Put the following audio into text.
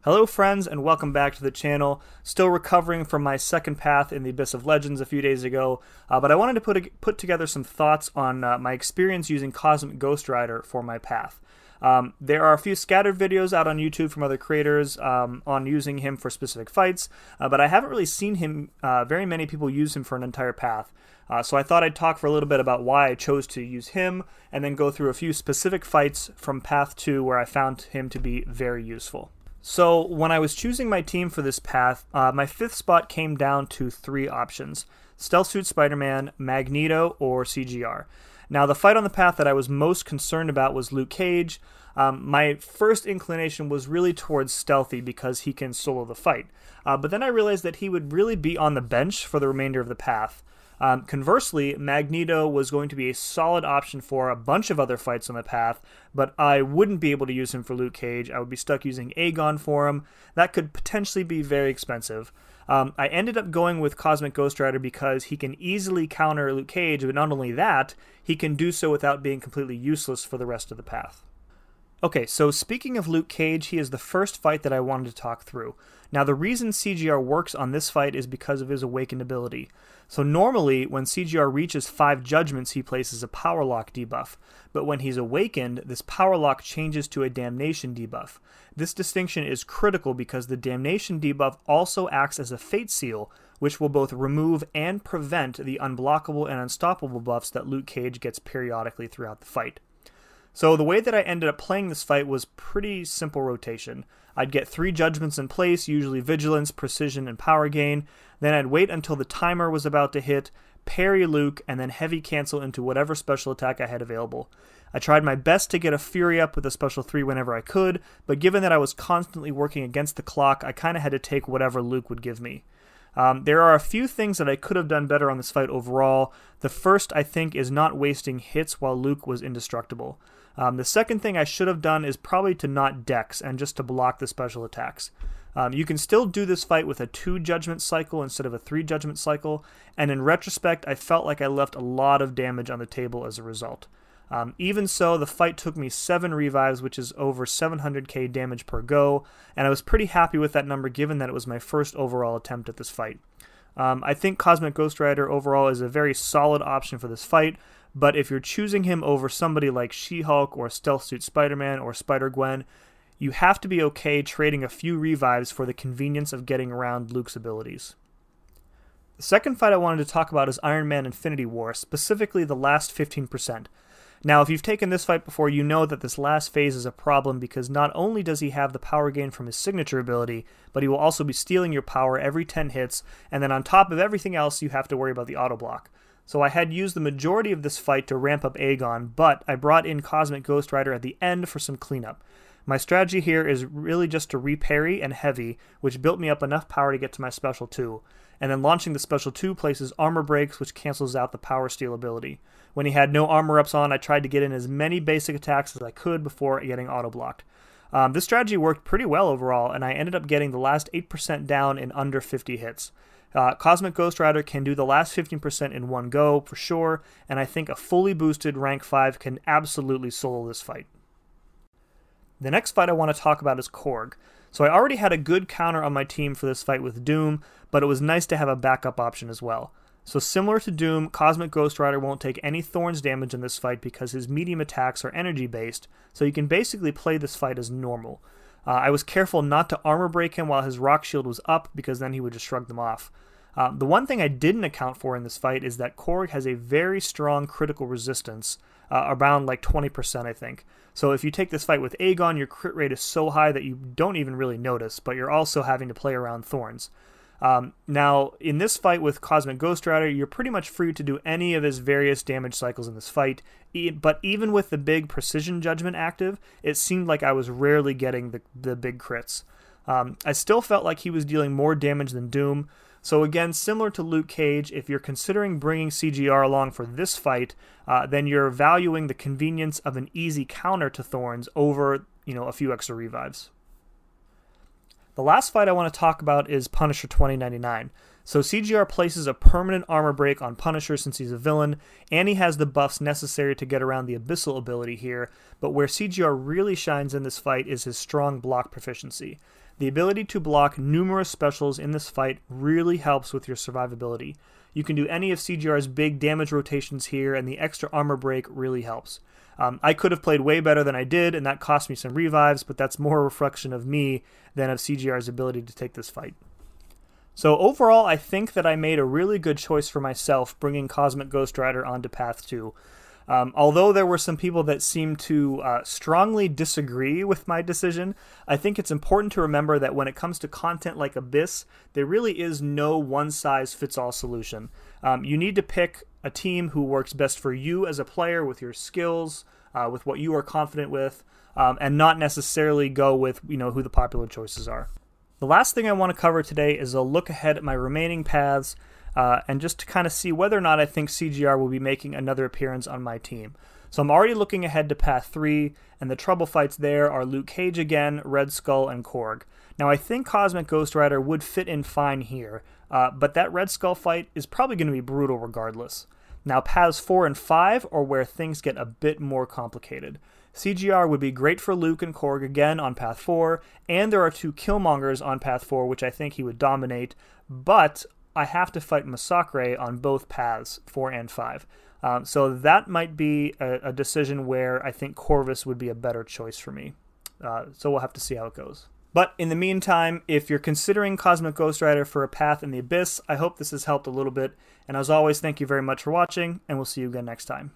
Hello friends and welcome back to the channel. Still recovering from my second path in the Abyss of Legends a few days ago, but I wanted to put together some thoughts on my experience using Cosmic Ghost Rider for my path. There are a few scattered videos out on YouTube from other creators on using him for specific fights, but I haven't really seen him, very many people use him for an entire path. So I thought I'd talk for a little bit about why I chose to use him, and then go through a few specific fights from Path 2 where I found him to be very useful. So when I was choosing my team for this path, my fifth spot came down to three options: Stealth Suit Spider-Man, Magneto, or CGR. Now the fight on the path that I was most concerned about was Luke Cage. My first inclination was really towards Stealthy because he can solo the fight. But then I realized that he would really be on the bench for the remainder of the path. Conversely, Magneto was going to be a solid option for a bunch of other fights on the path, but I wouldn't be able to use him for Luke Cage. I would be stuck using Aegon for him. That could potentially be very expensive. I ended up going with Cosmic Ghost Rider because he can easily counter Luke Cage, but not only that, he can do so without being completely useless for the rest of the path. Okay, so speaking of Luke Cage, he is the first fight that I wanted to talk through. Now the reason CGR works on this fight is because of his awakened ability. So normally, when CGR reaches 5 judgments, he places a power lock debuff, but when he's awakened, this power lock changes to a damnation debuff. This distinction is critical because the damnation debuff also acts as a fate seal, which will both remove and prevent the unblockable and unstoppable buffs that Luke Cage gets periodically throughout the fight. So the way that I ended up playing this fight was pretty simple rotation. I'd get 3 judgments in place, usually Vigilance, Precision, and Power Gain. Then I'd wait until the timer was about to hit, parry Luke, and then heavy cancel into whatever special attack I had available. I tried my best to get a Fury up with a special 3 whenever I could, but given that I was constantly working against the clock, I kind of had to take whatever Luke would give me. There are a few things that I could have done better on this fight overall. The first, I think, is not wasting hits while Luke was indestructible. The second thing I should have done is probably to not dex and just to block the special attacks. You can still do this fight with a 2 judgment cycle instead of a 3 judgment cycle, and in retrospect I felt like I left a lot of damage on the table as a result. Even so, the fight took me 7 revives, which is over 700k damage per go, and I was pretty happy with that number given that it was my first overall attempt at this fight. I think Cosmic Ghost Rider overall is a very solid option for this fight, but if you're choosing him over somebody like She-Hulk or Stealth Suit Spider-Man or Spider-Gwen, you have to be okay trading a few revives for the convenience of getting around Luke's abilities. The second fight I wanted to talk about is Iron Man Infinity War, specifically the last 15%. Now, if you've taken this fight before, you know that this last phase is a problem because not only does he have the power gain from his signature ability, but he will also be stealing your power every 10 hits, and then on top of everything else, you have to worry about the auto block. So I had used the majority of this fight to ramp up Aegon, but I brought in Cosmic Ghost Rider at the end for some cleanup. My strategy here is really just to reparry and heavy, which built me up enough power to get to my special 2. And then launching the special 2 places armor breaks, which cancels out the power steal ability. When he had no armor ups on, I tried to get in as many basic attacks as I could before getting auto blocked. This strategy worked pretty well overall, and I ended up getting the last 8% down in under 50 hits. Cosmic Ghost Rider can do the last 15% in one go for sure, and I think a fully boosted rank 5 can absolutely solo this fight. The next fight I want to talk about is Korg. So I already had a good counter on my team for this fight with Doom, but it was nice to have a backup option as well. So similar to Doom, Cosmic Ghost Rider won't take any Thorns damage in this fight because his medium attacks are energy based, so you can basically play this fight as normal. I was careful not to armor break him while his rock shield was up because then he would just shrug them off. The one thing I didn't account for in this fight is that Korg has a very strong critical resistance, around like 20% I think. So if you take this fight with Aegon, your crit rate is so high that you don't even really notice, but you're also having to play around Thorns. Now, in this fight with Cosmic Ghost Rider, you're pretty much free to do any of his various damage cycles in this fight, but even with the big Precision Judgment active, it seemed like I was rarely getting the big crits. I still felt like he was dealing more damage than Doom, so again, similar to Luke Cage, if you're considering bringing CGR along for this fight, then you're valuing the convenience of an easy counter to Thorns over, a few extra revives. The last fight I want to talk about is Punisher 2099. So CGR places a permanent armor break on Punisher since he's a villain, and he has the buffs necessary to get around the Abyssal ability here, but where CGR really shines in this fight is his strong block proficiency. The ability to block numerous specials in this fight really helps with your survivability. You can do any of CGR's big damage rotations here, and the extra armor break really helps. I could have played way better than I did, and that cost me some revives, but that's more a reflection of me than of CGR's ability to take this fight. So overall, I think that I made a really good choice for myself bringing Cosmic Ghost Rider onto Path 2. Although there were some people that seemed to strongly disagree with my decision, I think it's important to remember that when it comes to content like Abyss, there really is no one-size-fits-all solution. You need to pick a team who works best for you as a player with your skills, with what you are confident with, and not necessarily go with who the popular choices are. The last thing I want to cover today is a look ahead at my remaining paths, and just to kind of see whether or not I think CGR will be making another appearance on my team. So I'm already looking ahead to Path 3, and the trouble fights there are Luke Cage again, Red Skull, and Korg. Now I think Cosmic Ghost Rider would fit in fine here, but that Red Skull fight is probably going to be brutal regardless. Now Paths 4 and 5 are where things get a bit more complicated. CGR would be great for Luke and Korg again on Path 4, and there are 2 Killmongers on Path 4, which I think he would dominate, but I have to fight mcoc on both paths, 4 and 5. So that might be a decision where I think Corvus would be a better choice for me. So we'll have to see how it goes. But in the meantime, if you're considering Cosmic Ghost Rider for a path in the Abyss, I hope this has helped a little bit. And as always, thank you very much for watching, and we'll see you again next time.